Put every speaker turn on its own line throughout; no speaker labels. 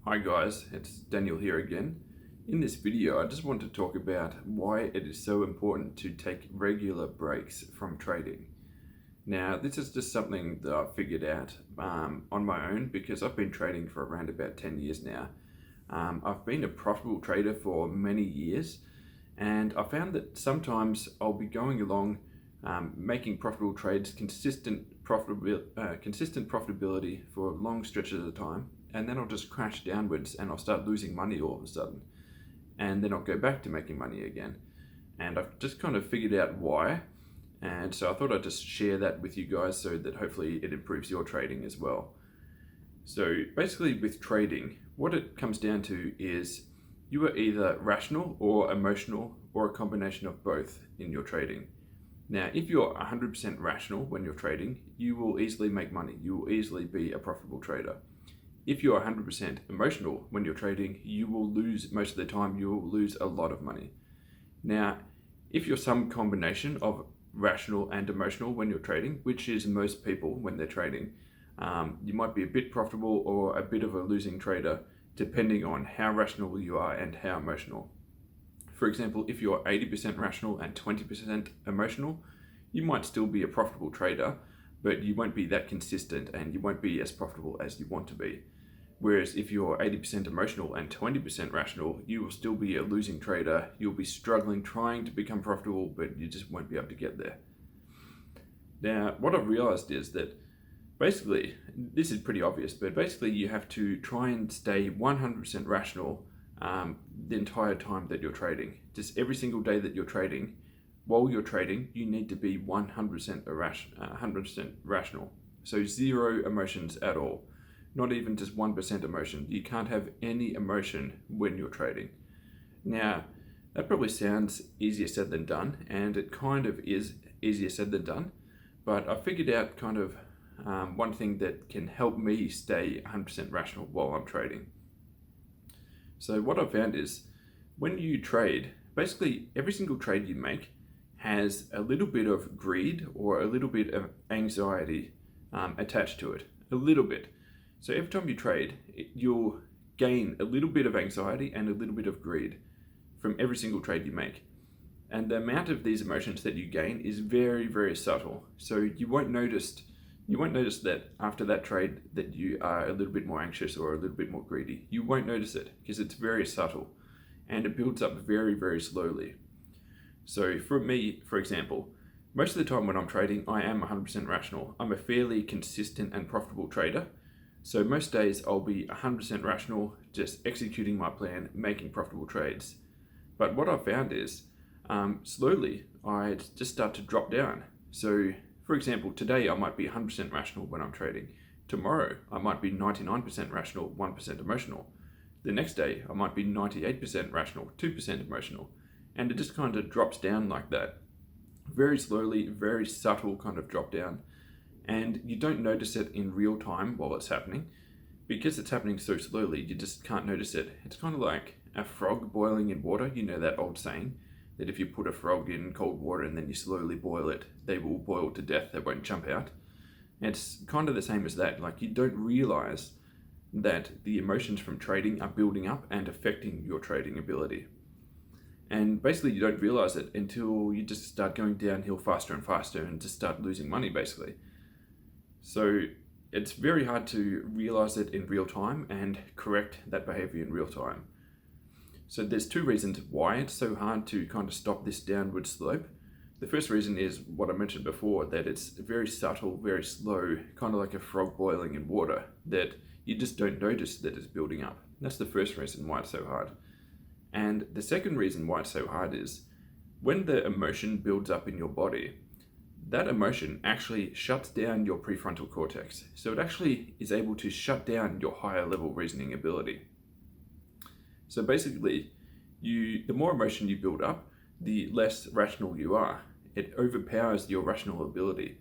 Hi guys, it's Daniel here again. In this video, I just want to talk about why it is so important to take regular breaks from trading. Now, this is just something that I've figured out on my own because I've been trading for around about 10 years now. I've been a profitable trader for many years, and I found that sometimes I'll be going along making profitable trades, consistent profitability for long stretches of the time, and then I'll just crash downwards and I'll start losing money all of a sudden, and then I'll go back to making money again. And I've just kind of figured out why, and so I thought I'd just share that with you guys so that hopefully it improves your trading as well. So basically with trading, what it comes down to is you are either rational or emotional or a combination of both in your trading. Now, if you're 100% rational when you're trading, you will easily make money. You will easily be a profitable trader. If you're 100% emotional when you're trading, you will lose, most of the time, you will lose a lot of money. Now, if you're some combination of rational and emotional when you're trading, which is most people when they're trading, you might be a bit profitable or a bit of a losing trader, depending on how rational you are and how emotional. For example, if you're 80% rational and 20% emotional, you might still be a profitable trader, but you won't be that consistent and you won't be as profitable as you want to be. Whereas if you're 80% emotional and 20% rational, you will still be a losing trader. You'll be struggling trying to become profitable, but you just won't be able to get there. Now, what I've realized is that basically, this is pretty obvious, but basically you have to try and stay 100% rational the entire time that you're trading. Just every single day that you're trading, while you're trading, you need to be 100% rational. So zero emotions at all, not even just 1% emotion. You can't have any emotion when you're trading. Now, that probably sounds easier said than done, and it kind of is easier said than done, but I figured out kind of one thing that can help me stay 100% rational while I'm trading. So what I've found is when you trade, basically every single trade you make has a little bit of greed or a little bit of anxiety attached to it, a little bit. So every time you trade, you'll gain a little bit of anxiety and a little bit of greed from every single trade you make. And the amount of these emotions that you gain is very, very subtle. So you won't notice that after that trade that you are a little bit more anxious or a little bit more greedy. You won't notice it because it's very subtle and it builds up very, very slowly. So for me, for example, most of the time when I'm trading, I am 100% rational. I'm a fairly consistent and profitable trader. So most days I'll be 100% rational, just executing my plan, making profitable trades. But what I've found is slowly I just start to drop down. So for example, today I might be 100% rational when I'm trading. Tomorrow I might be 99% rational, 1% emotional. The next day I might be 98% rational, 2% emotional. And it just kind of drops down like that. Very slowly, very subtle kind of drop down. And you don't notice it in real time while it's happening. Because it's happening so slowly, you just can't notice it. It's kind of like a frog boiling in water. You know that old saying? That if you put a frog in cold water and then you slowly boil it, they will boil to death, they won't jump out. And it's kind of the same as that. Like you don't realize that the emotions from trading are building up and affecting your trading ability. And basically you don't realize it until you just start going downhill faster and faster and just start losing money basically. So it's very hard to realize it in real time and correct that behavior in real time. So there's two reasons why it's so hard to kind of stop this downward slope. The first reason is what I mentioned before, that it's very subtle, very slow, kind of like a frog boiling in water, that you just don't notice that it's building up. That's the first reason why it's so hard. And the second reason why it's so hard is when the emotion builds up in your body, that emotion actually shuts down your prefrontal cortex. So it actually is able to shut down your higher level reasoning ability. So basically, the more emotion you build up, the less rational you are. It overpowers your rational ability.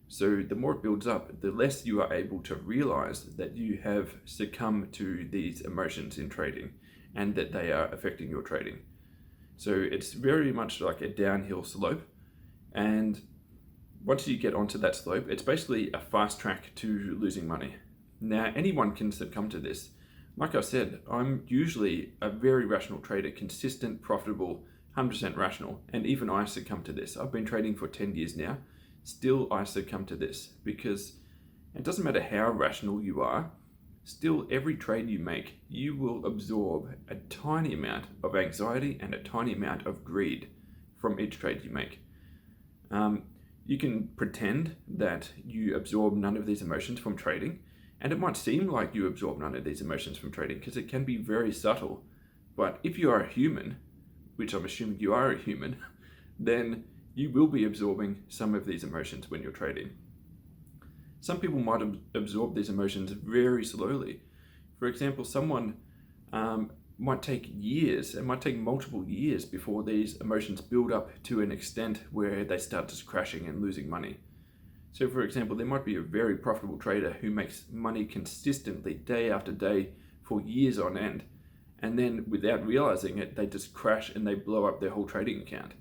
So the more it builds up, the less you are able to realize that you have succumbed to these emotions in trading and that they are affecting your trading. So it's very much like a downhill slope. And once you get onto that slope, it's basically a fast track to losing money. Now, anyone can succumb to this. Like I said, I'm usually a very rational trader, consistent, profitable, 100% rational, and even I succumb to this. I've been trading for 10 years now. Still, I succumb to this because it doesn't matter how rational you are, still every trade you make, you will absorb a tiny amount of anxiety and a tiny amount of greed from each trade you make. You can pretend that you absorb none of these emotions from trading, and it might seem like you absorb none of these emotions from trading because it can be very subtle. But if you are a human, which I'm assuming you are a human, then you will be absorbing some of these emotions when you're trading. Some people might absorb these emotions very slowly. For example, someone might take years, it might take multiple years before these emotions build up to an extent where they start just crashing and losing money. So for example, there might be a very profitable trader who makes money consistently day after day for years on end, and then without realizing it, they just crash and they blow up their whole trading account.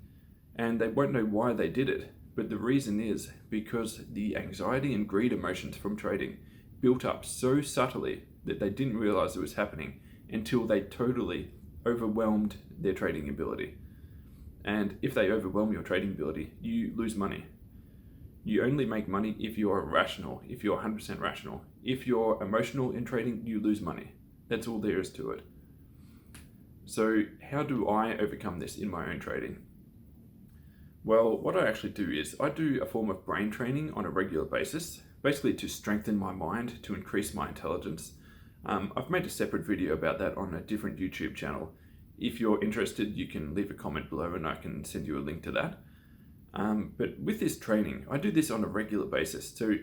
And they won't know why they did it, but the reason is because the anxiety and greed emotions from trading built up so subtly that they didn't realize it was happening until they totally overwhelmed their trading ability. And if they overwhelm your trading ability, you lose money. You only make money if you're rational, if you're 100% rational. If you're emotional in trading, you lose money. That's all there is to it. So how do I overcome this in my own trading? Well, what I actually do is I do a form of brain training on a regular basis, basically to strengthen my mind, to increase my intelligence. I've made a separate video about that on a different YouTube channel. If you're interested, you can leave a comment below and I can send you a link to that. But with this training, I do this on a regular basis. So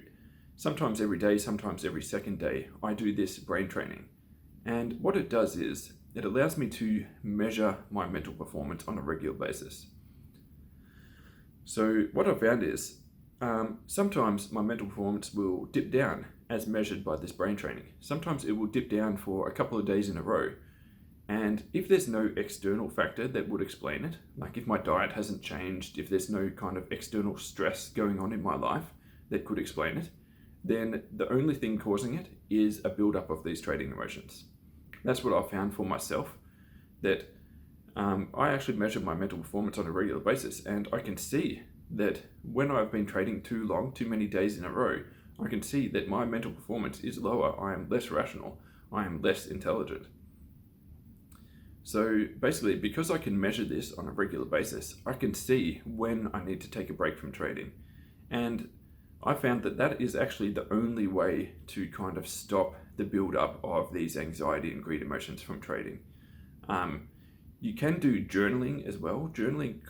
sometimes every day, sometimes every second day, I do this brain training. And what it does is it allows me to measure my mental performance on a regular basis. So what I've found is sometimes my mental performance will dip down as measured by this brain training. Sometimes it will dip down for a couple of days in a row. And if there's no external factor that would explain it, like if my diet hasn't changed, if there's no kind of external stress going on in my life that could explain it, then the only thing causing it is a buildup of these trading emotions. That's what I've found for myself, that I actually measure my mental performance on a regular basis, and I can see that when I've been trading too long, too many days in a row, I can see that my mental performance is lower. I am less rational. I am less intelligent. So basically, because I can measure this on a regular basis, I can see when I need to take a break from trading. And I found that that is actually the only way to kind of stop the build-up of these anxiety and greed emotions from trading. You can do journaling as well. Journaling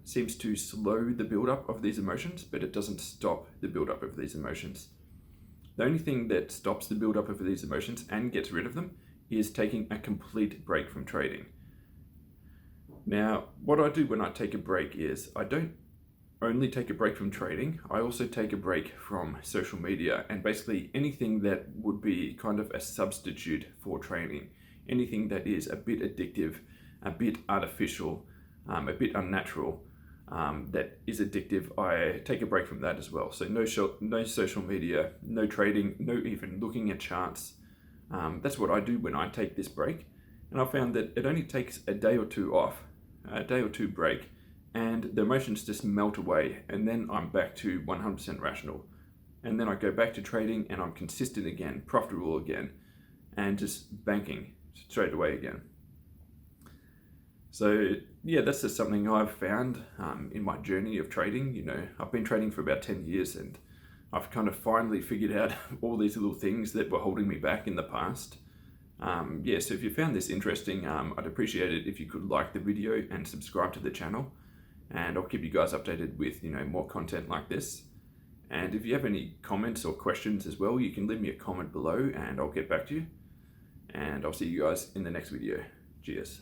seems to slow the build-up of these emotions, but it doesn't stop the build-up of these emotions. The only thing that stops the build-up of these emotions and gets rid of them is taking a complete break from trading. Now, what I do when I take a break is I don't only take a break from trading, I also take a break from social media and basically anything that would be kind of a substitute for trading. Anything that is a bit addictive, a bit artificial, a bit unnatural, that is addictive, I take a break from that as well. So no social media, no trading, no even looking at charts. That's what I do when I take this break. And I found that it only takes a day or two off, a day or two break, and the emotions just melt away. And then I'm back to 100% rational. And then I go back to trading and I'm consistent again, profitable again, and just banking straight away again. So yeah, that's just something I've found in my journey of trading. You know, I've been trading for about 10 years and I've kind of finally figured out all these little things that were holding me back in the past. Yeah, so if you found this interesting, I'd appreciate it if you could like the video and subscribe to the channel. And I'll keep you guys updated with, you know, more content like this. And if you have any comments or questions as well, you can leave me a comment below and I'll get back to you. And I'll see you guys in the next video. Cheers.